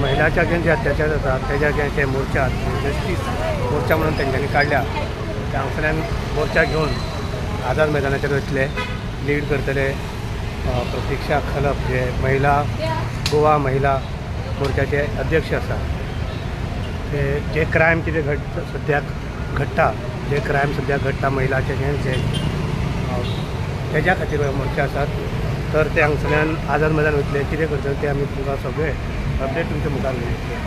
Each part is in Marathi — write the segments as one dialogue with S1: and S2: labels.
S1: महिलाच्या अगेन्स्ट जे अत्याचार जातात त्याच्या अगेन्स्ट ते मोर्चा जस्टीस मोर्चा म्हणून त्यांच्यानी काढल्या. त्या हांगसरल्यान मोर्चा घेऊन आझाद मैदानाचेर वयतले. लीड करतले प्रतीक्षा खलप जे महिला गोवा महिला मोर्चाचे अध्यक्ष आसा. ते जे क्रायम कितें सद्याक घडटा जे क्रायम सद्याक घडटा महिलाचे अगेन्स्ट जे तेज्या खातीर मोर्चा आसात. तर ते हांगसरल्यान आझाद मैदान वयतले. कितें करतले ते आमी तुमकां सगळे अपडेट तुमच्या मुखार घेतले.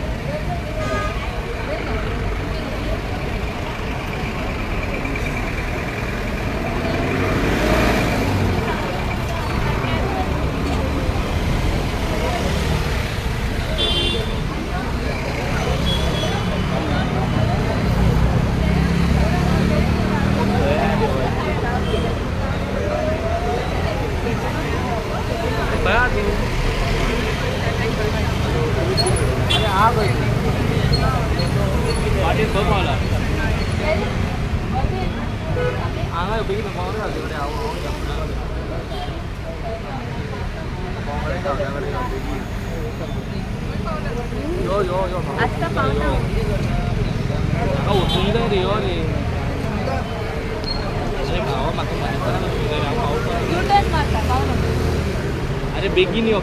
S2: अरे बेगिनी हो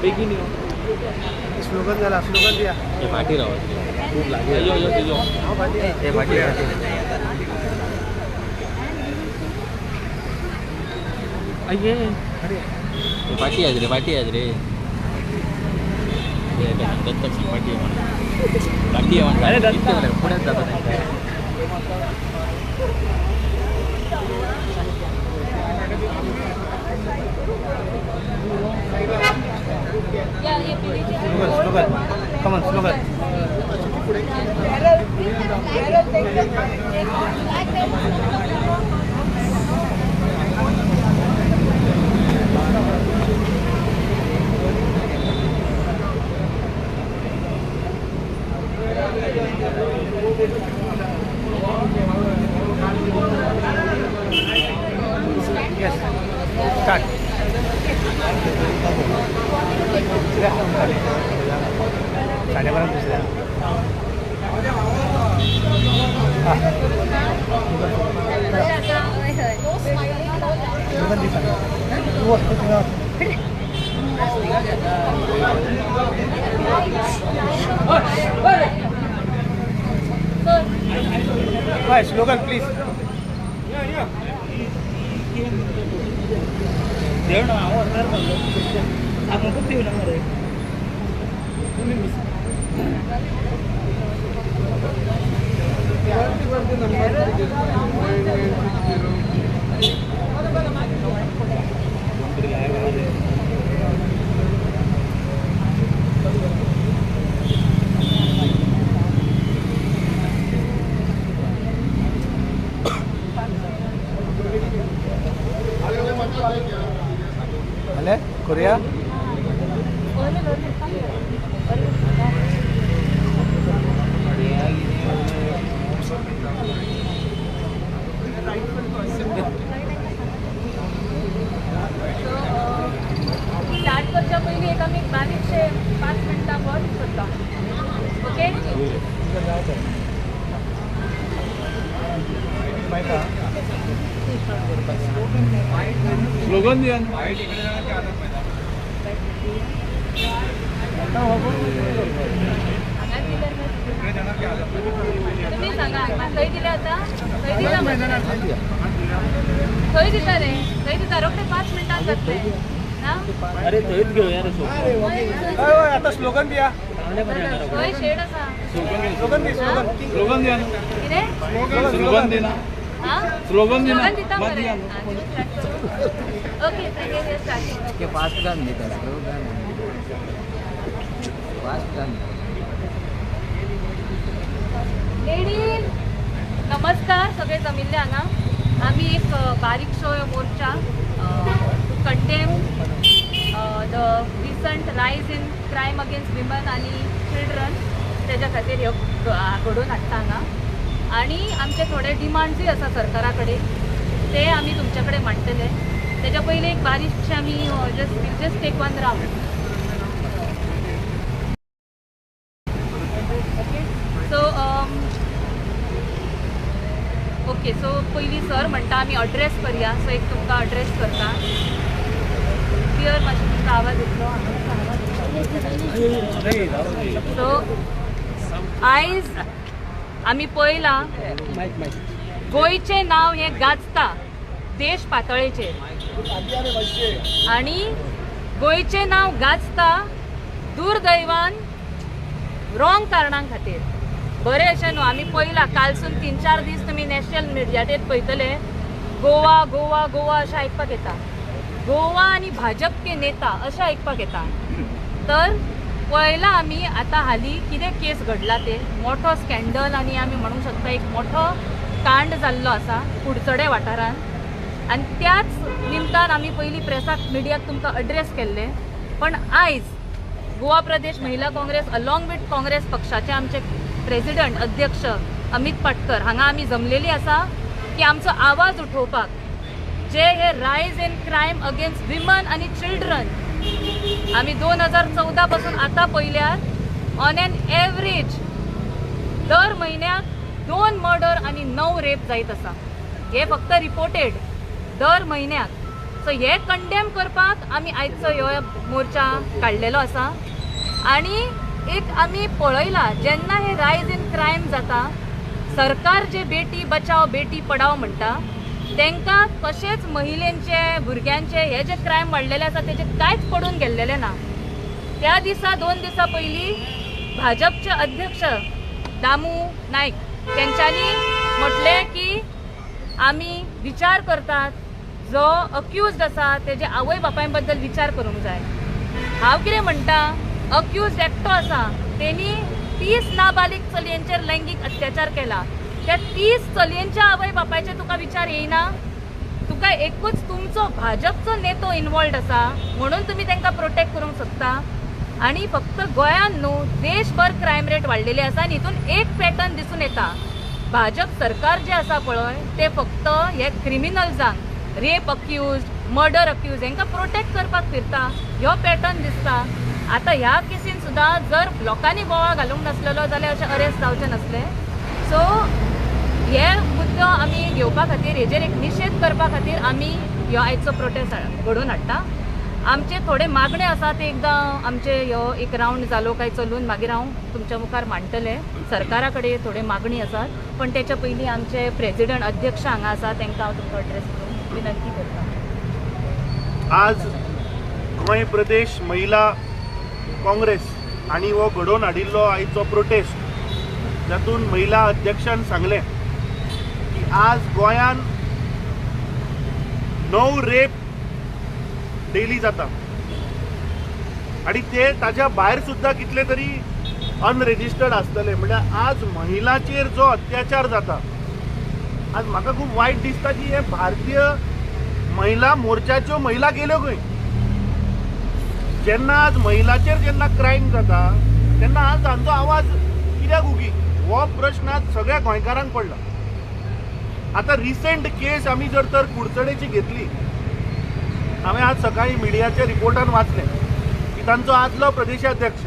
S1: स्लोगन झाला. स्लोगन द्या.
S2: हे पाठी राहा खूप लागेल. हे पाठी अये हे पाठी आहेत रे पाठी आहेत रे दत्तक पाठी आहे पाठी आहे अरे पुण्यात जातात.
S1: स्लोगन कमन स्लोगन. Yes. Start. साडेबारा दुसऱ्या स्लोगन प्लीज. कोरिया
S3: स्टार्ट करच्या पयलीं एक आमी बारीकशे 5 मिनटां बंद करता. ओके
S2: स्लोगन दिया
S3: तुम्ही सांगा खंय दिले आता खंय दिला खंय दिता रे खंय दिता रोखडे 5 मिनटां जातले ना.
S2: अरे थंयच घेवया रे
S1: आता स्लोगन दिया.
S3: खंय शेड आसा
S1: स्लोगन दी.
S2: स्लोगन दिया
S3: कितें
S2: स्लोगन दिना स्लोगन दिना
S3: दिता मरे. Okay thank you. स्टार्ट
S2: के फास्ट गान देता स्लोगन फास्ट गान.
S3: लेडीज नमस्कार सगळे जमिल्ले हांगा. आमी एक बारीकसो मोर्चा टू कंडेम द रिसंट रायज इन क्रायम अगेन्स्ट विमन आनी चिल्ड्रन तेज्या खातीर ह्यो घडोवन हाडटा हांगा. आणि आमचे थोडे डिमांड्सूय आसा सरकारा कडेन ते आमी तुमचे कडेन मांडटले. तेज्या पयलीं एक बारीकशें आमी just take one round. Okay so पयलीं सर म्हणटा आमी अड्रेस करया सो एक तुमकां अड्रेस करता क्लियर मातशें तुमचो आवाज येतलो सो आयज आमी पळयलां गोंयचें नांव हें गाजता देश पातळेचेर आनी गोंयचें नांव गाजता दुर्दैवान रॉंग कारणां खातीर बरें अशें न्हू आमी पळयलां कालसून 3-4 दीस तुमी नॅशनल मिडियाचेर पळयतले गोवा गोवा गोवा अशें आयकपाक येता गोवा आनी भाजप के नेता अशें आयकपाक येता तर पळयलां आमी आतां हालीं कितें केस घडला ते मोठो स्कॅन्डल आनी आमी म्हणूंक शकता एक मोठो कांड जाल्लो आसा कुडचडे वाठारांत आनी त्याच निमतान आमी पयलीं प्रेसाक मिडियाक तुमकां अड्रेस केल्ले पण आयज गोवा प्रदेश महिला काँग्रेस अलॉंग विथ काँग्रेस पक्षाचे आमचे प्रेसिडंट अध्यक्ष अमित पाटकर हांगा आमी जमलेली आसा की आमचो आवाज उठोवपाक जे हे रायज इन क्रायम अगेन्स्ट विमन आनी चिल्ड्रन आमी 2014 पासून आतां पळयल्यार ऑन एन एवरेज दर म्हयन्याक 2 मर्डर आनी 9 रेप जायत आसा हे फक्त रिपोर्टेड दर म्हयन्याक सो हे कंडेम करपाक आमी आयचो ह्यो मोर्चा काडलेलो आसा आनी एक आमी पळयलां जेन्ना हे रायज इन क्रायम जाता सरकार जे बेटी बचाव बेटी पढाव म्हणटा तांकां कशेंच महिलेंचे भुरग्यांचे हे जे क्रायम वाडलेले आसा तेजे कांयच पडून गेल्लेले ना त्या दिसा 2 दिसा पयलीं भाजपचे अध्यक्ष दामू नायक तेंच्यांनी म्हटलें की आमी विचार करतात जो अक्यूज्ड आसा तेजे आवय बापाय बद्दल विचार करूंक जाय हांव कितें म्हणटा अक्यूज्ड एकटो आसा तेणी 30 नाबालीग चलयांचेर लैंगीक अत्याचार केला त्या 30 चलयांच्या आवय बापायचे तुका विचार येयना तुका एकूच तुमचो भाजपचो नेतो इन्वॉल्ड आसा म्हणून तुमी तांकां प्रोटेक्ट करूंक शकता आनी फक्त गोंयांत न्हू देशभर क्रायम रेट वाडलेली आसा आनी हितून एक पॅटर्न दिसून येता भाजप सरकार जे आसा पळय ते फक्त हे क्रिमिनल्सांक रेप अक्यूज्ड मर्डर अक्यूज हांकां प्रोटेक्ट करपाक फिरता ह्यो पॅटर्न दिसता आतां ह्या केसीन सुद्दां जर लोकांनी बोवाळ घालूंक नासलेलो जाल्यार अशें अरेस्ट जावचें नसलें सो हे मुद्दो आमी घेवपा खातीर हेजेर एक निशेध करपा खातीर आमी ह्यो आयचो प्रोटेस्ट घडोवन हाडटा आमचे थोडे मागणे आसा ते एकदां आमचे ह्यो एक रावंड जालो काय चलून मागीर हांव तुमच्या मुखार मांडटलें सरकारा कडेन थोडे मागणी आसात पण तेच्या पयलीं आमचे प्रेसिडंट अध्यक्ष हांगा आसा तांकां हांव तुमकां अड्रेस करून विनंती करता
S4: आज गोंय प्रदेश महिला काँग्रेस आणि हो घडोवन हाडिल्लो आयचो प्रोटेस्ट जातून महिला अध्यक्षान सांगलें की आज गोंयान 9 रेप डेली जाता आणि ते ताज्या भायर सुद्दां कितले तरी अनरेजिस्टर्ड आसतले म्हणजे आज महिलांचेर जो अत्याचार जाता आज म्हाका खूब वायट दिसता की हे भारतीय महिला मोर्चाच्यो महिला गेल्यो खंय जेन्ना आज महिलाचेर जेन्ना क्रायम जाता तेन्ना आज तांचो आवाज कित्याक उगी हो प्रश्न आज सगळ्या गोंयकारांक पडला आतां रिसेंट केस आमी जर तर कुडचडेची घेतली हांवें आज सकाळी मिडियाच्या रिपोर्टान वाचलें की तांचो आदलो प्रदेशाध्यक्ष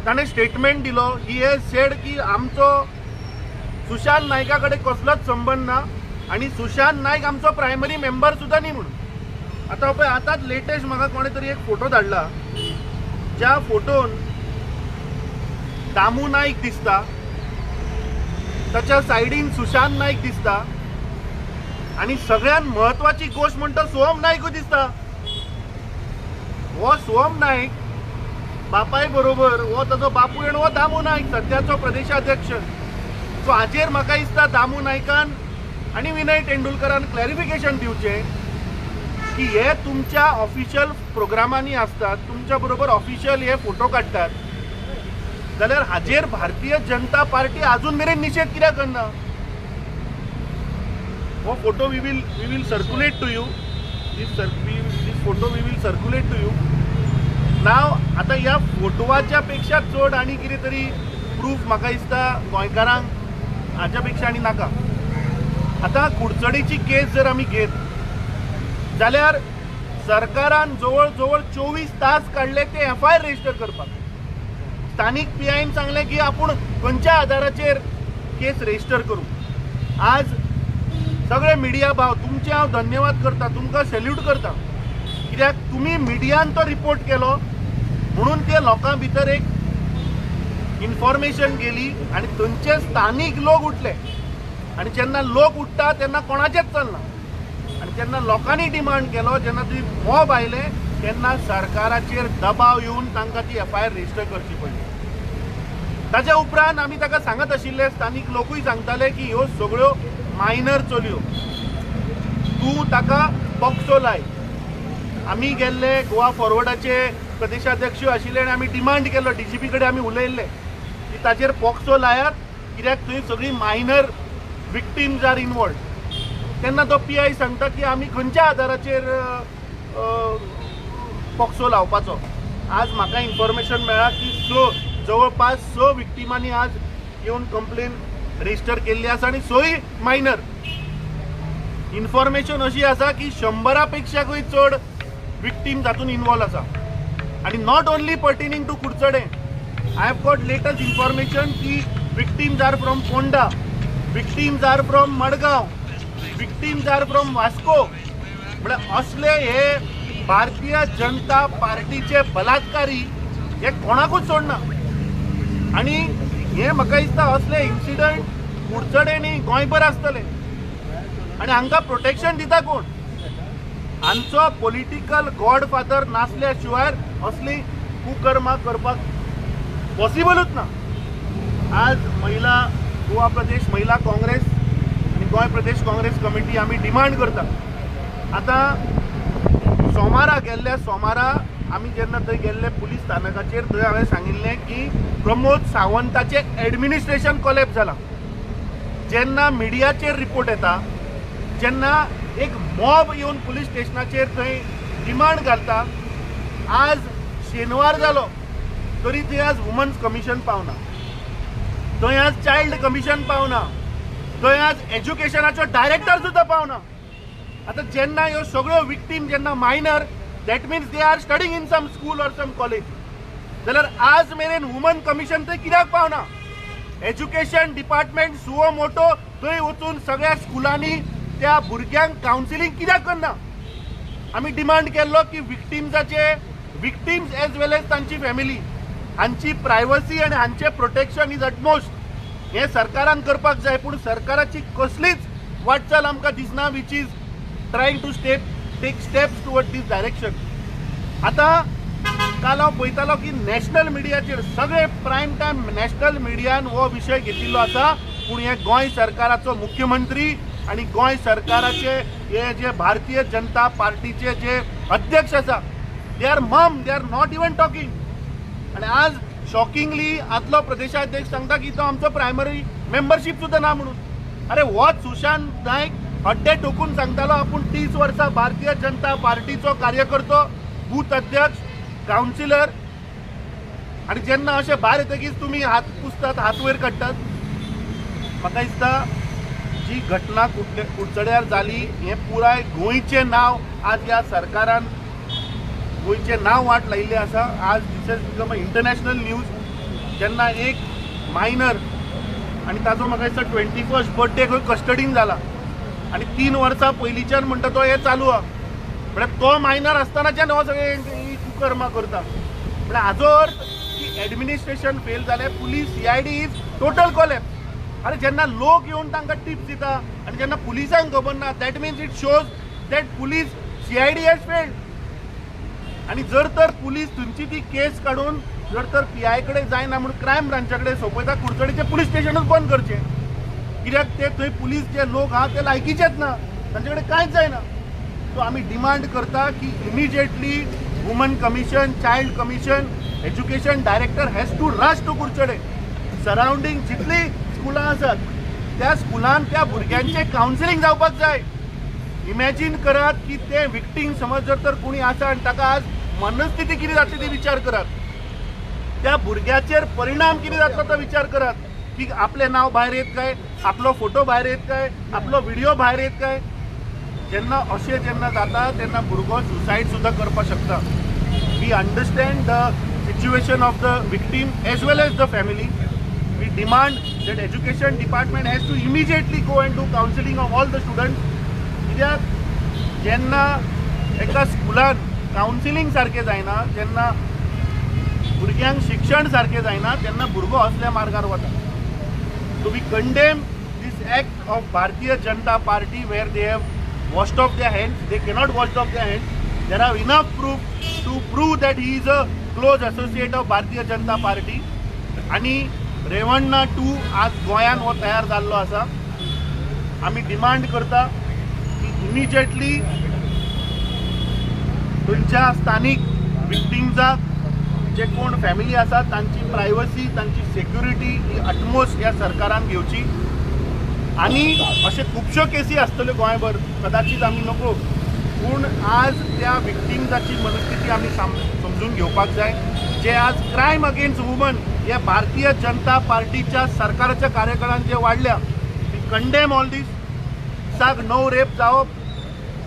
S4: ताणें स्टेटमेंट दिलो ही हे सेड की आमचो सुशांत नायका कडेन कसलोच संबंद ना आणि सुशांत नायक आमचो प्रायमरी मेंबर सुद्दां न्ही म्हणून आतां पळय आतांच लेटेस्ट म्हाका कोणे तरी एक फोटो धाडला ज्या फोटोन दामू नायक दिसता ताच्या सायडीन सुशांत नायक दिसता आणि सगळ्यात महत्वाची गोष्ट म्हणटा सोहम नायकूय दिसता हो सोहम नायक बापाय बरोबर हो ताचो बापूय आनी हो दामू नायक सद्याचो प्रदेशाध्यक्ष सो हाचेर म्हाका दिसता दामू नायकान आणि विनय तेंडुलकरान क्लॅरिफिकेशन दिवचें की हे तुमच्या ऑफिशियल प्रोग्रामांनी असतात तुमच्या बरोबर ऑफिशियल हे फोटो काढतात जाल्यार हाचेर भारतीय जनता पार्टी अजून मेरेन निषेध कित्याक करना हो photo we will circulate to you this photo we will circulate to you नाव आता ह्या फोटोवाच्या पेक्षा चड आनी कितें तरी प्रूफ म्हाका दिसता गोंयकारांक हाच्या पेक्षा आनी नाका आता कुडचडेची केस जर आमी घेत जाल्यार सरकारान जवळ जवळ 24 तास काढले ते FIR रजिस्टर करपाक स्थानिक PIन सांगले की आपण खंयच्या आधाराचेर केस रजिस्टर करू आज सगळे मिडिया भाव तुमचे हांव धन्यवाद करता, तुमकां सॅल्यूट करता, कित्याक तुमी मिडियान तो रिपोर्ट केलो म्हणून ते लोकां भितर एक इन्फॉर्मेशन गेली आनी थंयचे स्थानीक लोक उठले आनी जेन्ना लोक उठता तेन्ना कोणाचेच चलना आनी जेन्ना लोकांनी डिमांड केलो, जेन्ना ती मॉब आयले तेन्ना सरकाराचेर दबाव येवन तांकां ती FIR रजिस्टर करची पडली. ताच्या उपरांत आमी ताका सांगत आशिल्ले, स्थानीक लोकूय सांगताले की ह्यो सगळ्यो मायनर चलयो, तूं ताका पॉक्सो लाय. आमी गेल्ले गोवा फॉरवर्डाचे प्रदेशाध्यक्ष आशिल्ले आनी आमी डिमांड केलो, DGP कडेन आमी उलयल्ले की ताचेर पॉक्सो लायात, कित्याक थंय सगळीं मायनर विक्टिम्स आर इनवॉल्ड. तेन्ना तो PI सांगता की आमी खंयच्या आदाराचेर पॉक्सो लावपाचो. आज म्हाका इन्फॉर्मेशन मेळ्ळा की जवळपास 6 विक्टिमांनी आज येवन कंप्लेन रजिस्टर केल्ली आसा आनी 6 मायनर. इन्फॉर्मेशन अशी आसा की 100 पेक्षाकूय चड विक्टीम्स हातून इन्वॉल्व आसा आनी not only pertaining to Kudchade. I have got latest information की victims are from Ponda, victims are from Madgaon, victims are from Vasco. म्हळ्यार असले हे भारतीय जनता पार्टीचे बलात्कारी हे कोणाकूच सोडना. आनी हे म्हाका दिसता असले इन्सिडंट कुडचडे न्ही गोंयभर आसतले आनी हांकां प्रोटेक्शन दिता कोण? हांचो पॉलिटिकल गॉडफादर नासल्या शिवाय असली कुकर्मां करपाक पॉसिबलूच ना. आज गोवा प्रदेश महिला काँग्रेस आनी गोंय प्रदेश काँग्रेस कमिटी आमी डिमांड करता. आतां सोमारा आमी जेन्ना थंय गेल्ले पुलीस स्थानकाचेर, थंय हांवें सांगिल्लें की प्रमोद सावंताचें एडमिनिस्ट्रेशन कोलॅप्स जालां. जेन्ना मिडियाचेर रिपोर्ट येता, जेन्ना एक मॉब येवन पुलीस स्टेशनाचेर थंय डिमांड घालता, आज शेनवार जालो तरी थंय आज वुमन्स कमिशन पावना, थंय आज चायल्ड कमिशन पावना, थंय आज एज्युकेशनाचो डायरेक्टर सुद्दां पावना. आतां जेन्ना ह्यो सगळ्यो विक्टीम जेन्ना minor, that means they are studying in some school or some college, जाल्यार आज मेरेन वुमन कमिशन थंय कित्याक पावना? एज्युकेशन डिपार्टमेंट सुओ मोटो थंय वचून सगळ्या स्कुलांनी त्या भुरग्यांक कावन्सिलींग कित्याक करना? आमी डिमांड केल्लो की विक्टिम्स एज वेल एज तांची फॅमिली हांची प्रायवसी आनी हांचे प्रोटेक्शन इज अटमोस्ट. हे सरकारान करपाक जाय, पूण सरकाराची कसलीच वाटचाल आमकां दिसना which is trying to take steps toward this direction. आतां काल हांव पळयतालो की नॅशनल मिडियाचेर सगळे प्रायम टायम नॅशनल मिडियान हो विशय घेतिल्लो आसा, पूण हे गोंय सरकाराचो मुख्यमंत्री आनी गोंय सरकाराचे हे जे भारतीय जनता पार्टीचे जे अध्यक्ष आसा, दे आर नॉट इवन टॉकिंग. आनी आज शॉकिंगली आदलो प्रदेशाध्यक्ष सांगता की तो आमचो प्रायमरी मेंबरशीप सुद्दां ना म्हणून. अरे होच सुशांत नायक हड्डे टोकून सांगतालो आपूण 30 वर्सां भारतीय जनता पार्टीचो कार्यकर्तो, बूथ अध्यक्ष, कावन्सिलर, आनी जेन्ना अशें भायर येतकीच तुमी हात पुसतात, हात वयर काडटात. म्हाका दिसता जी घटना कुडचड्यार जाली हें पुराय गोंयचें नांव आज ह्या सरकारान गोंयचें नांव वाट लायिल्लें आसा. आज दीस has become a international news. जेन्ना एक मायनर आनी ताजो म्हाका दिसता 21st बर्थडे खंय कस्टडीन जाला आनी 3 वर्सां पयलींच्यान म्हणटा तो हें चालू आहा. म्हळ्यार तो मायनर आसतनाच्यान हो सगळे कुकर्मां करता. म्हळ्यार हाजो अर्थ की एडमिनिस्ट्रेशन फेल जालें, police CID is total collapse. अरे जेन्ना लोक येवन तांकां टिप्स दिता आनी जेन्ना पुलिसांक खबर ना, that means it shows that police CID has failed. आनी जर तर पुलीस तुमची ती केस काडून जर तर PI कडेन जायना म्हणून क्रायम ब्रांचा कडेन सोंपयता, कुडचडेचें पुलीस स्टेशनूच बंद करचें. कित्याक ते थंय पुलीस जे लोक आहा ते लायकीचेच ना, तांचे कडेन कांयच जायना. सो आमी डिमांड करता की immediately women commission, child commission, education director has to rush to Kudchade. Surrounding जितली स्कुलां आसात त्या स्कुलान त्या भुरग्यांचे कावन्सिलींग जावपाक जाय. इमॅजीन करात की ते विक्टीम समज जर तर कोणी आसा आनी ताका आज मनस्थिती कितें जातली ती विचार करात. त्या भुरग्याचेर परिणाम कितें जातलो तो विचार करात. की आपलें नांव भायर येत काय, आपलो फोटो भायर येत काय, आपलो व्हिडिओ भायर येत काय. जेन्ना अशें जेन्ना जाता तेन्ना भुरगो सुसायड सुद्दां करपाक शकता. We understand the situation of the victim as well as the family. We demand that education department has to immediately go and do counseling of all the students. कित्याक जेन्ना एका स्कुलान कावन्सिलींग सारकें जायना, जेन्ना भुरग्यांक शिक्षण सारकें जायना, तेन्ना भुरगो असल्या मार्गार वता. So we condemn this act of Bharatiya Janata Party where they have washed off their hands. They cannot wash off their hands. There are enough proof to prove that he is a close associate of Bharatiya Janata Party. आणि रेवण्णा 2 आज गोंयान हो तयार जाल्लो आसा. आमी डिमांड करता की इमिजिएटली थंयच्या स्थानीक विक्टिम्साक जे कोण फॅमिली आसा तांची प्रायवसी, तांची सेक्युरिटी ही अटमोस्ट ह्या सरकारान घेवची. आणि अशे खुबश्यो केसी आसतल्यो गोंयभर, कदाचित आमी नको, पूण आज त्या विक्टिम्साची मनस्थिती आमी समजून घेवपाक जाय. जे आज क्रायम अगेन्स्ट वुमन या भारतीय जनता पार्टीच्या सरकाराच्या कार्यकाळात जे वाढल्या, वी कंडेम ऑल दीस. साग नो रेप जावप.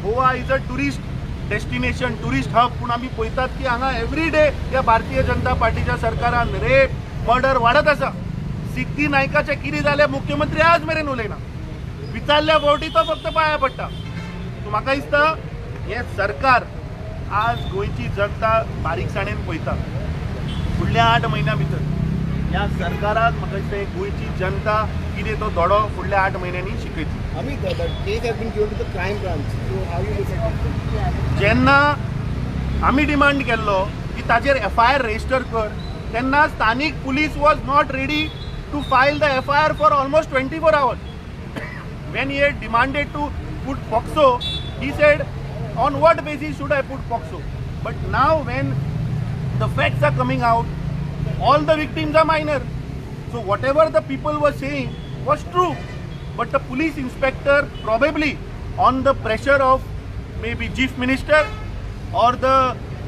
S4: Goa is a tourist destination, tourist hub, पूण आमी पळयतात की हांगा एवरी डे या भारतीय जनता पार्टीच्या सरकारान रेप, मर्डर वाडत आसा. सिद्धी नायकाचें कितें जालें मुख्यमंत्री आज मेरेन उलयना. विचारल्या फावटी तो फक्त पांया पडटा. सो म्हाका दिसता हें सरकार आज गोंयची जनता बारीकसाणेन पळयता. फुडल्या 8 म्हयन्या भितर ह्या सरकाराक म्हाका दिसता गोंयची जनता कितें तो धडो फुडल्या 8 म्हयन्यांनी शिकयतली. जेन्ना आमी डिमांड केल्लो की ताचेर FIR रजिस्टर कर, तेन्ना स्थानीक police was not ready to file the FIR for almost 24 hours. When he had demanded to put POCSO, he said, on what basis should I put POCSO? But now when the facts are coming out, all the victims are minor. So whatever the people were saying was true. But the police inspector probably on the pressure of maybe chief minister or the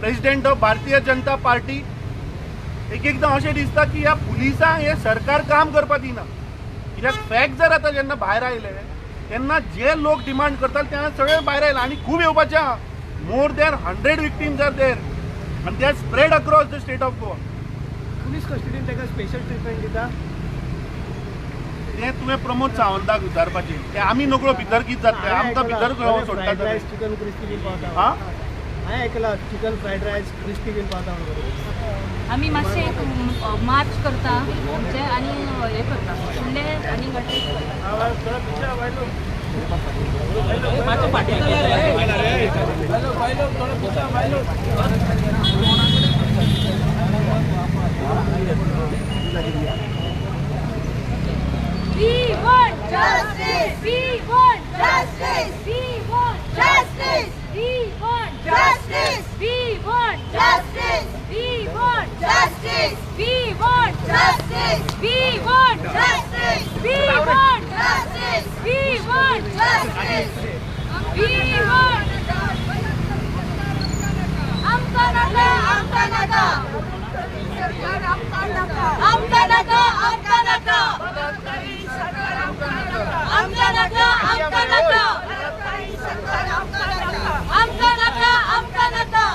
S4: president of Bharatiya Janata Party, एकदा अशें दिसता की ह्या पुलिसांक हे सरकार काम करपाक दिना. कित्याक फॅक्ट जर आतां जेन्ना भायर आयले तेन्ना जे लोक डिमांड करतात तेन्ना सगळे भायर आयला आनी खूब येवपाचे आहा. More than 100 victims are there आनी they are spread across the state of Goa.
S1: Police कस्टडीन ताका स्पेशल ट्रिटमेंट दिता.
S4: तें तुवें प्रमोद सावंताक विचारपाचें. तें आमी नकळो भितर कितें जातलें, आमकां भितर सोडटा.
S1: चिकन क्रिस्पी बीन पावता.
S4: हां,
S1: हांवें आयकलां chicken fried rice crispy bean पावता म्हणून.
S3: आमी मातशें एक मार्च करता म्हणजे आनी हें करता फुडले आनी
S2: मातशें फाटीं
S3: We want justice. We want justice. We want justice. We want justice. We want justice. We want justice. We want justice. We want justice. We want justice. We want justice. We want आमकां नाका, आमकां नाका. आमकां नाका, आमकां नाका. आमकां नाका, आमकां नाका. आमकां नाका, आमकां नाका.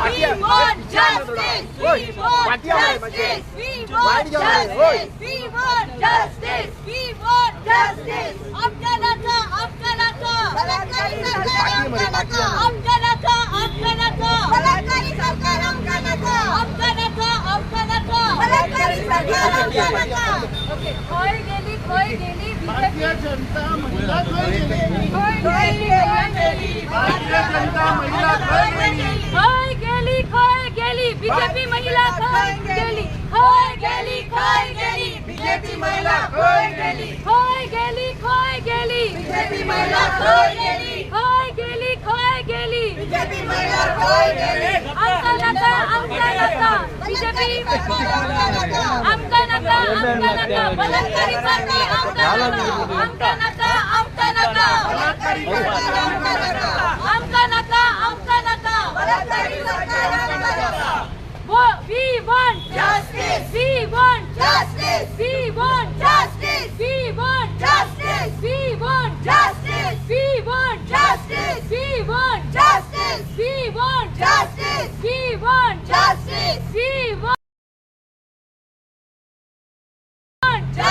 S3: We want justice. We want justice. We want justice. We want justice. We want justice. आमकां नाका, आमकां नाका. आमकां नाका, आमकां नाका. आमकां नाका, आमकां नाका. आमकां नाका. ओके, खंय गेली, खंय गेली
S4: भारतीय जनता महिला खंय गेली?
S3: खंय गेली,
S4: भारतीय जनता महिला खंय गेली?
S3: खंय गेली, खंय गेली बीजेपी महिला खंय गेली, खंय गेली, खंय गेली बीजेपी महिला खंय गेली, खंय गेली, खंय गेली बीजेपी महिला खंय गेली, खंय गेली, खंय गेली बीजेपी महिला खंय गेली. आमकां नाका, आमकां नाका बीजेपी, आमकां नाका, आमकां नाका बलात्कारी सरकार, आमकां नाका, आमकां नाका, आमकां नाका बलात्कारी सरकार, आमकां नाका, आमकां नाका, आमकां नाका बलात्कारी सरकार, आमकां नाका. We want justice. We want justice. We want justice. We want justice. We want justice. We want justice. We want justice. We want justice. We want justice. We want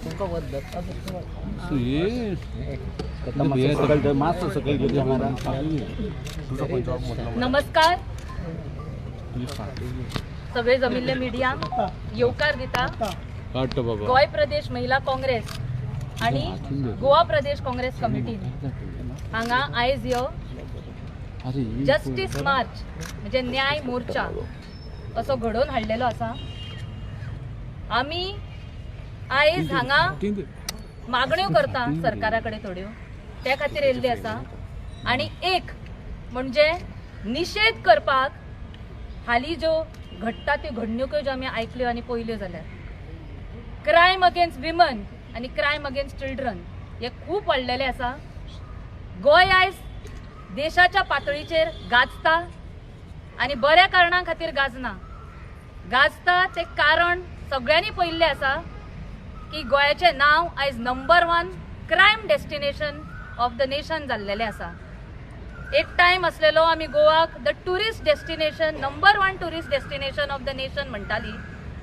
S2: so ये
S3: नमस्कार सगळे जमिल्ले मिडिया येवकार दिता
S2: काढतो बाबा
S3: गोय प्रदेश महिला काँग्रेस आणि गोवा प्रदेश काँग्रेस कमिटीन हांगा आयज यो जस्टिस मार्च म्हणजे न्याय मोर्चा असो घडोवन हाडलेलो आसा. आमी आयज हांगा मागण्यो करता सरकारा कडेन थोड्यो त्या खातीर येयल्ली आसा आणि एक म्हणजे निषेध करपाक हालीं ज्यो घडटा त्यो घडणुको ज्यो आमी आयकल्यो आनी पळयल्यो जाल्यार क्रायम अगेन्स्ट विमन आनी क्रायम अगेन्स्ट चिल्ड्रन हे खूब वाडलेले आसा. गोंय आयज देशाच्या पातळीचेर गाजता आनी बऱ्या कारणां खातीर गाजता ते कारण सगळ्यांनी पळयल्लें आसा की गोंयाचें नांव आयज number 1 crime destination of the nation जाल्लेलें आसा. एक टायम आसलेलो आमी गोवाक the tourist destination number 1 tourist destination of the nation म्हणटाली.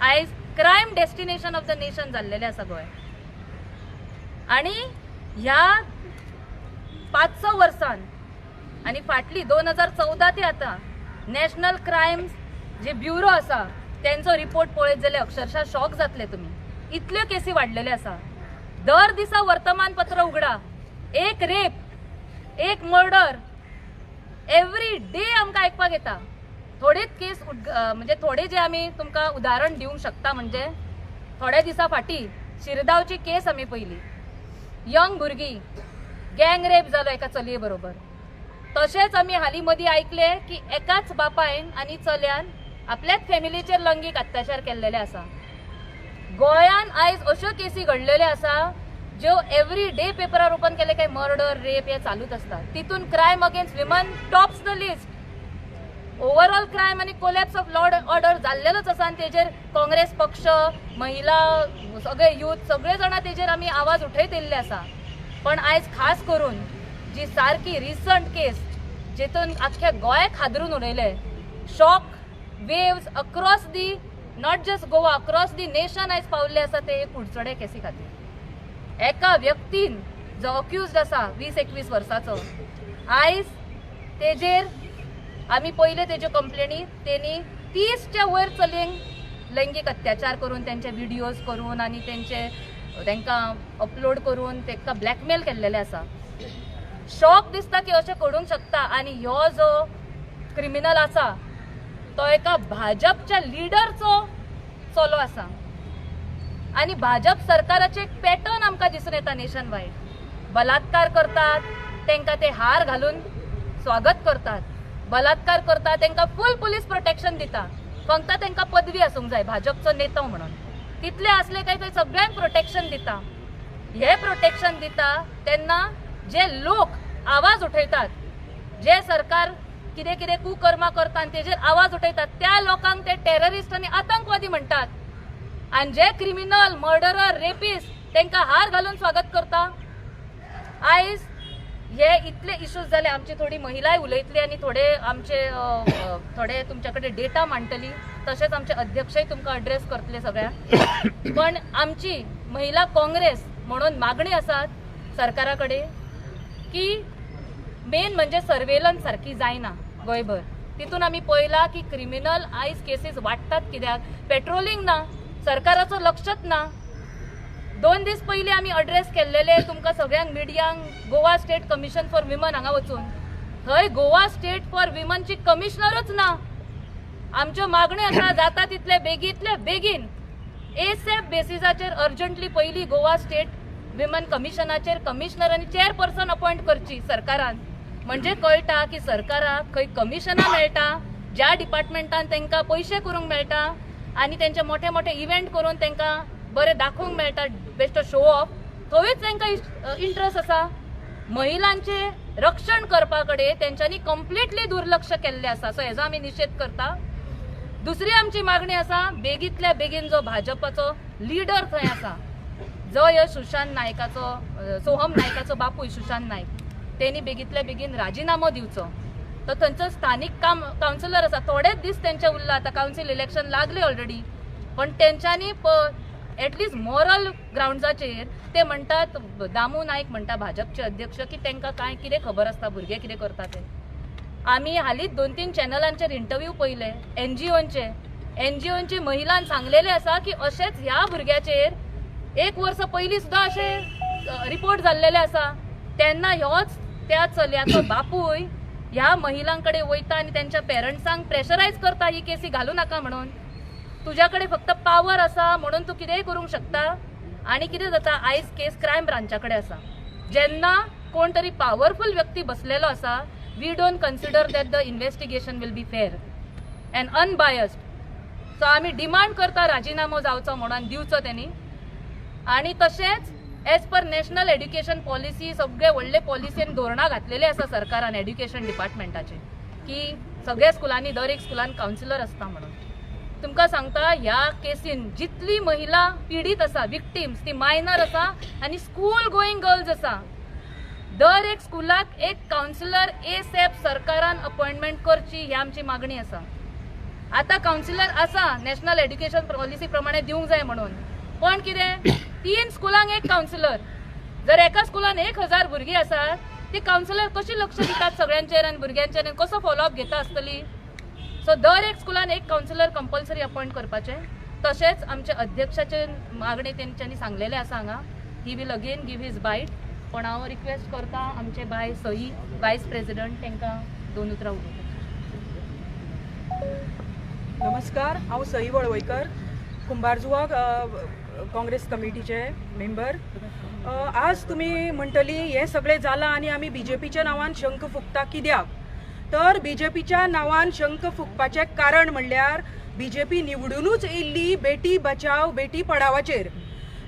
S3: आयज crime destination of the nation जाल्लेलें आसा गोंय. आनी ह्या 500 वर्सान आनी फाटली 2014 ते आतां नॅशनल क्रायम जे ब्युरो आसा त्यांचो रिपोर्ट पळयत जाल्यार अक्षरशः शॉक जातले तुमी. इतल्यो केसी वाडलेल्यो आसा. दर दिसा वर्तमानपत्र उगडा एक रेप एक मर्डर एवरी डे आमकां आयकपाक येता. थोडेच केस म्हणजे थोडे जे आमी तुमकां उदाहरण दिवंक शकता म्हणजे थोड्या दिसा फाटीं शिरगांवची केस आमी पयली. यंग भुरगीं गँग रेप जालो एका चलये बरोबर. तशेंच आमी हालीं मदीं आयकले की एकाच बापायन आनी चल्यान आपल्याच फॅमिलीचेर लैंगीक अत्याचार केल्लेले आसा. गोंयान आयज अश्यो केसी घडलेल्यो आसा ज्यो एवरी डे पेपरार ओपन केले काय मर्डर रेप हे चालूच असता. तितून crime against women tops the list. Overall crime आनी कोलॅप्स ऑफ लॉ ऑर्डर जाल्लेलोच आसा आनी तेजेर काँग्रेस पक्ष महिला सगळे यूथ सगळे जाणां तेजेर आमी आवाज उठयत येयल्ले आसा. पण आयज खास करून जी सारकी रिसंट केस जेतून आख्ख्या गोंयाक हादरून उडयले shock waves across the not just Goa across the nation आयज पावल्ले आसा ते कुडचडे केसी खातीर. एका व्यक्तीन जो अक्युज्ड आसा 20-21 वर्साचो आयज तेजेर आमी पयले तेज्यो कंप्लेनी तेणी 30च्या वयर चलयेंक लैंगीक अत्याचार करून तेंचे व्हिडिओज करून आनी तेंकां अपलोड करून तेंकां ब्लॅकमेल केल्लेले आसा. शॉक दिसता की अशें करूंक शकता. आनी ह्यो जो क्रिमिनल आसा तो एका भाजपच्या लिडरचो चलो आसा. आनी भाजप सरकाराचे एक पॅटर्न आमकां दिसून येता नेशन वायड. बलात्कार करतात तेंकां ते हार घालून स्वागत करतात. बलात्कार करतात तेंकां फूल पुलीस प्रोटेक्शन दिता. फक्त तेंकां पदवी आसूंक जाय भाजपचो नेतो म्हणून. तितले असले काय थंय सगळ्यांक प्रोटेक्शन दिता. हे प्रोटेक्शन दिता तेन्ना जे लोक आवाज उठयतात जे सरकार कितें कितें कुकर्मा करता आनी तेजेर आवाज उठयतात त्या लोकांक ते टेररिस्ट आनी आतंकवादी म्हणटात. आनी जे क्रिमिनल मर्डरर रेपिस्ट तेंकां हार घालून स्वागत करता. आयज हे इतले इश्यूज जाले. आमची थोडी महिलाय उलयतली आनी थोडे तुमचे कडेन डेटा मांडटली. तशेंच आमचे अध्यक्षय तुमकां अड्रेस करतले सगळ्यांक. पण आमची महिला काँग्रेस म्हणून मागणी आसात सरकारा कडेन की मेन म्हणजे सर्वेलन्स सारकी जायना गोंयभर. तितून आमी पळयला की क्रिमिनल आयज केसीस वाडटात. कित्याक पेट्रोलिंग ना सरकाराचो लक्षच ना. 2 दीस पयलीं आमी अड्रेस केल्लेले तुमकां सगळ्यांक मिडियांक Goa state commission for women हांगा वचून थंय गोवा स्टेट फॉर विमनची कमिशनरूच ना. आमच्यो मागण्यो आसा जाता तितले बेगीन एसेफ बेसिसाचेर अर्जंटली पयली गोवा स्टेट विमन कमिशनाचेर कमिशनर आनी चेअरपर्सन अपॉइंट करची सरकारान. म्हणजे कळटा की सरकाराक खंय कमिशनां मेळटा ज्या डिपार्टमेंटान तांकां पयशे करूंक मेळटा आनी तेंचे मोठे मोठे इव्हेंट करून तांकां बरें दाखोवंक मेळटा बेस्ट शो ऑफ थंयच तांकां इंट्रस्ट आसा. महिलांचे रक्षण करपा कडेन तेंच्यांनी कंप्लिटली दुर्लक्ष केल्लें आसा. सो हेजो आमी निशेध करता. दुसरी आमची मागणी आसा बेगींतल्या बेगीन जो भाजपाचो लिडर थंय आसा जो ह्यो सुशांत नायकाचो सोहम नायकाचो बापूय सुशांत नायक तेणी बेगींतल्या बेगीन राजिनामो दिवचो. तो थंयचो स्थानीक कावन्सिलर आसा. थोडेच दीस तेंचे उरला. आतां कावन्सिल इलेक्शन लागले ऑलरेडी. पण तेंच्यांनी एटलीस्ट मॉरल ग्राउंड्साचेर ते म्हणटात, दामू नायक म्हणटा भाजपचे अध्यक्ष, की तांकां काय कितें खबर आसता भुरगे कितें करता ते. आमी हालींच 2-3 चॅनलांचेर इंटरव्यू पळयले एनजीओंचे महिलांन सांगलेले आसा की अशेंच ह्या भुरग्याचेर 1 वर्स पयलीं सुद्दां अशें रिपोर्ट जाल्लेले आसा. तेन्ना ह्योच त्या चलयाचो बापूय ह्या महिलांकडे वयता आनी त्यांच्या पेरंट्सांक प्रेशरायज करता ही केसी घालू नाका म्हणून. तुज्या कडेन फक्त पावर आसा म्हणून तूं कितेंय करूंक शकता. आनी कितें जाता, आयज केस क्रायम ब्रांचा कडेन आसा. जेन्ना कोण तरी पॉवरफुल व्यक्ती बसलेलो आसा, we don't consider that the investigation will be fair and unbiased. So आमी डिमांड करता राजिनामो जावचो म्हणून दिवचो त्यांनी. आणि तशेंच as per national education policy सगळे व्हडले पॉलिसीन धोरणां घातलेले आसा सरकारान एड्युकेशन डिपार्टमेंटाचे, की सगळ्या स्कुलांनी दर एक स्कुलान कावन्सिलर आसता म्हणून. तुमकां सांगता, ह्या केसीन जितली महिला पीडित आसा, विक्टिम्स, ती मायनर आसा आनी स्कूल गोईंग गर्ल्स आसा. दर एक स्कुलाक एक कावन्सिलर एसेप सरकारान अपॉइंटमेंट करची ही आमची मागणी आसा. आता कावन्सिलर आसा नॅशनल एड्युकेशन पॉलिसी प्रमाणे दिवंक जाय म्हणून, पण कितें 3 स्कुलांक एक कावन्सिलर. जर एका स्कुलान 1000 भुरगीं आसात, ती कावन्सिलर कशी लक्ष दितात सगळ्यांचेर आनी भुरग्यांचेर आनी कसो फॉलोअप घेता आसतली. सो दर एक स्कुलान एक कावन्सिलर कंपल्सरी अपॉइंट करपाचे. तशेंच आमचे अध्यक्षाचे मागणी तेंच्यांनी सांगलेले आसा हांगा, he will again give his bite. पण हांव रिक्वेस्ट करता आमचे बाय सई वायस प्रेसिडंट तांकां 2 उतरां उलोवपाक.
S5: नमस्कार, हांव सई वळवयकर, कुंभारजुवा काँग्रेस कमिटीचे मेंबर. आज तुमी म्हणटली हें सगळें जालां आनी आमी बीजेपीच्या नांवान शंख फुकता कित्याक? तर बीजेपीच्या नांवान शंख फुकपाचें कारण म्हणल्यार बीजेपी निवडूनच येयल्ली बेटी बचाव बेटी पढावाचेर.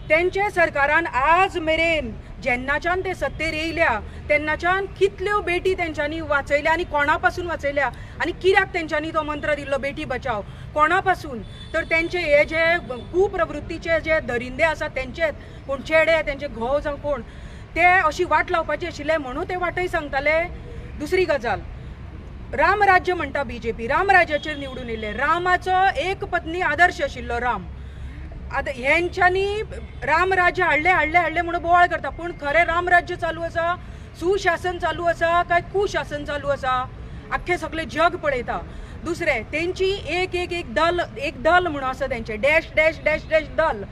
S5: तेंचे सरकारान आज मेरेन जेन्नाच्यान ते सत्तेर येयल्या तेन्नाच्यान कितल्यो बेटी तेंच्यांनी वाचयल्या आनी कोणा पासून वाचयल्या आनी कित्याक तेंच्यांनी तो मंत्र दिल्लो बेटी बचाव कोणा पासून? तर तेंचे हे जे कुप्रवृत्तीचे जे दरिंदे आसा तेंचेच, कोण चेडे तेंचे घोव जावं कोण, ते अशी वाट लावपाची आशिल्ले म्हणून ते वाटय सांगताले. दुसरी गजाल, रामराज्य म्हणटा बीजेपी, रामराज्याचेर निवडून येयले. रामाचो एक पत्नी आदर्श आशिल्लो राम. आतां हेंच्यांनी रामराज्य हाडले म्हणून बोवाळ करता, पूण खरें रामराज्य चालू आसा, सुशासन चालू आसा काय कुशासन चालू आसा, आख्खें सगळें जग पळयता. दुसरें, तेंची एक दल म्हणून आसा तेंचे, डॅश डॅश डॅश डॅश दल.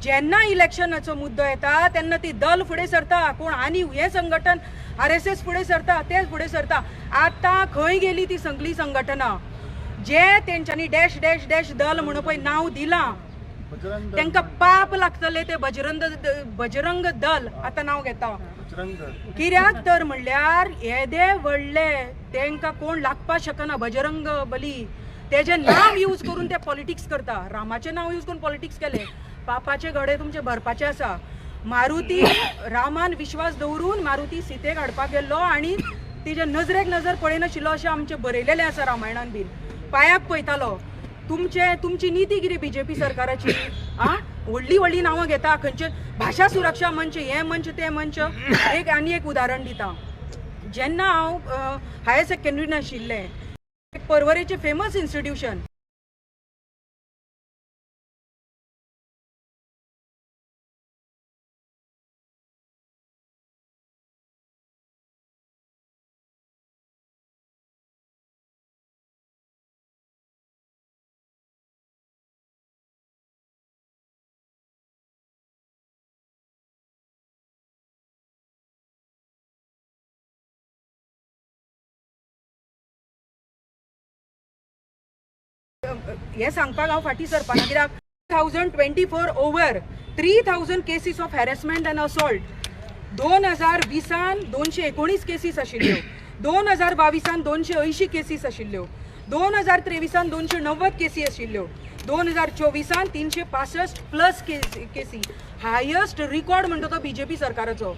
S5: जेन्ना इलेक्शनाचो मुद्दो येता तेन्ना ती दल फुडें सरता, कोण आनी हें संघटन RSS फुडें सरता, तेच फुडें सरता. आतां खंय गेली ती सगळी संघटना? जे तेंच्यांनी डॅश डॅश डॅश दल म्हणून पळय नांव दिलां, तांकां पाप लागतले. ते बजरंग दल आतां नांव घेता. कित्याक तर म्हणल्यार येदे व्हडले तांकां कोण लागपाक शकना. बजरंग बली तेजें नांव यूज करून ते पॉलिटिक्स करता. रामाचें नांव यूज करून पॉलिटिक्स केले. पापाचे घडे तुमचे भरपाचे आसा. मारुती रामान विश्वास दवरून मारुती सीतेक हाडपाक गेल्लो आनी तिजे नजरेक नजर पळयनाशिल्लो अशें आमचें बरयलेलें आसा रामायणान बीन. पांयाक पळयतालो. तुमची नीती कितें बीजेपी सरकाराची? व्हडली नांवां घेता. खंयचे भाशा सुरक्षा मंच, हे मंच ते मंच. एक उदाहरण दिता. जेन्ना हांव हायर सेकंडरीन आशिल्लें, परवरेचें फेमस इन्स्टिट्यूशन हे सांगपाक हांव फाटीं सरपाना. कित्याक 2024 over 3000 cases of harassment and assault. 2020 219 cases आशिल्ल्यो. 2022 280 केसीस आशिल्ल्यो. 2023 290 केसी आशिल्ल्यो. 2024 365 प्लस केसी. हायस्ट रिकॉर्ड म्हणटा तो बीजेपी सरकाराचो.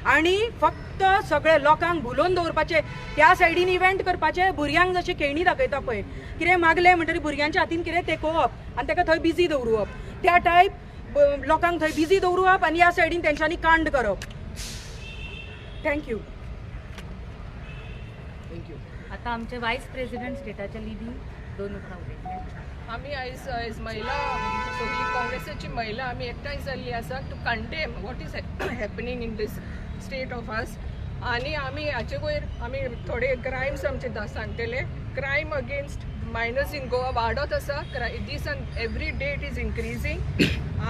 S5: आनी फक्त सगळे लोकांक भुलोवन दवरपाचे, त्या सायडीन इव्हेंट करपाचे, भुरग्यांक जशें खेळणी दाखयता पळय, कितें मागलें म्हणटरी भुरग्यांच्या हातीन कितें तेकोवप आनी ताका थंय बिजी दवरप, त्या टायप लोकांक थंय बिजी दवरप आनी ह्या सायडीन तेंच्यांनी कांड करप. थँक्यू.
S3: आता आमचे वायस प्रेसिडेंट स्टेटाचे लिडी दोन उठाव उलयतले
S6: आमी आयज महिला सगळी काँग्रेसाची महिला आमी एकठांय जाल्ली आसा to condemn what is happening in this state of us आनी आमी हाचे वयर आमी थोडे क्रायम्स आमचे सांगतले crime against minors in Goa वाडत आसा this and every day it is increasing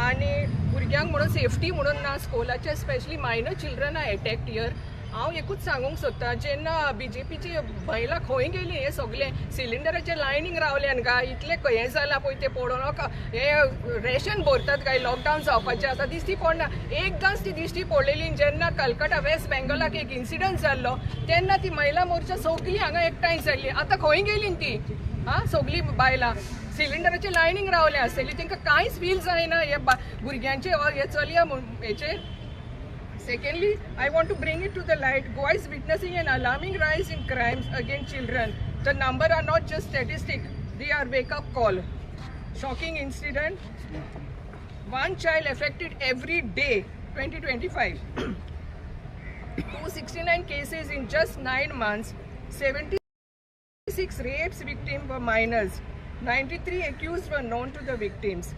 S6: आनी भुरग्यांक म्हणून सेफ्टी म्हणून ना स्कुलाचे specially minor children are attacked here हांव एकूच सांगूंक सोदतां जेन्ना बीजेपीची महिला खंय गेली हे सगळे सिलिंडराचे लायनींग रावल्यान काय इतले हें जालां पळय ते पळोवन हे रेशन भरतात काय लॉकडावन जावपाचें आतां दिश्टी पडना एकदांच ती दिश्टी पडलेली जेन्ना कलकत्ता वेस्ट बेंगॉलाक एक इन्सिडंट जाल्लो तेन्ना ती महिला मोर्चा सगळी हांगा एकठांय जाल्ली आतां खंय गेली ती सगळी बायलां सिलिंडराचे लायनींग रावले आसतली तांकां कांयच फील जायना हे भुरग्यांचे हे चलया हेचे. Secondly, I want to bring it to the light. Goa is witnessing an alarming rise in crimes against children. The number are not just statistics; they are wake-up call. Shocking incident. One child affected every day. 2025. 269 cases in just 9 months. 76 rapes victims were minors. 93 accused were known to the victims.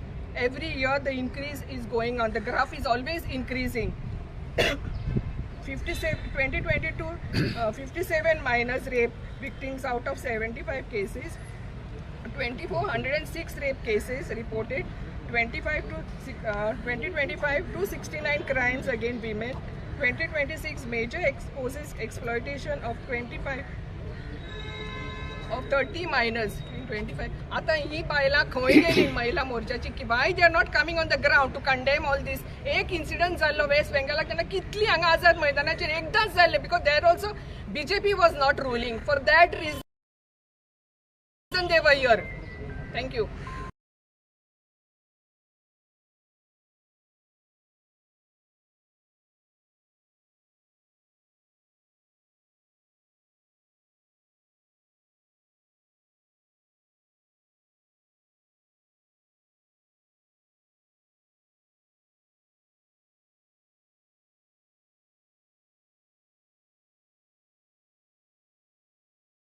S6: Every year the increase is going on. The graph is always increasing. 2022, 57 minors rape victims out of 75 cases. 2,406 rape cases reported. 2025 to 69 crimes against women. 2026 major exploitation of 30 minors in 25. आता ही बायलां खंय गेली महिला मोर्चाची की why they are not coming on the ground to condemn all this. एक इन्सिडंट जाल्लो वेस्ट बेंगॉलाक तेन्ना कितली हांगा आझाद मैदानाचेर एकदांच जाल्ले because there also BJP was not ruling for that reason they were here. Thank you.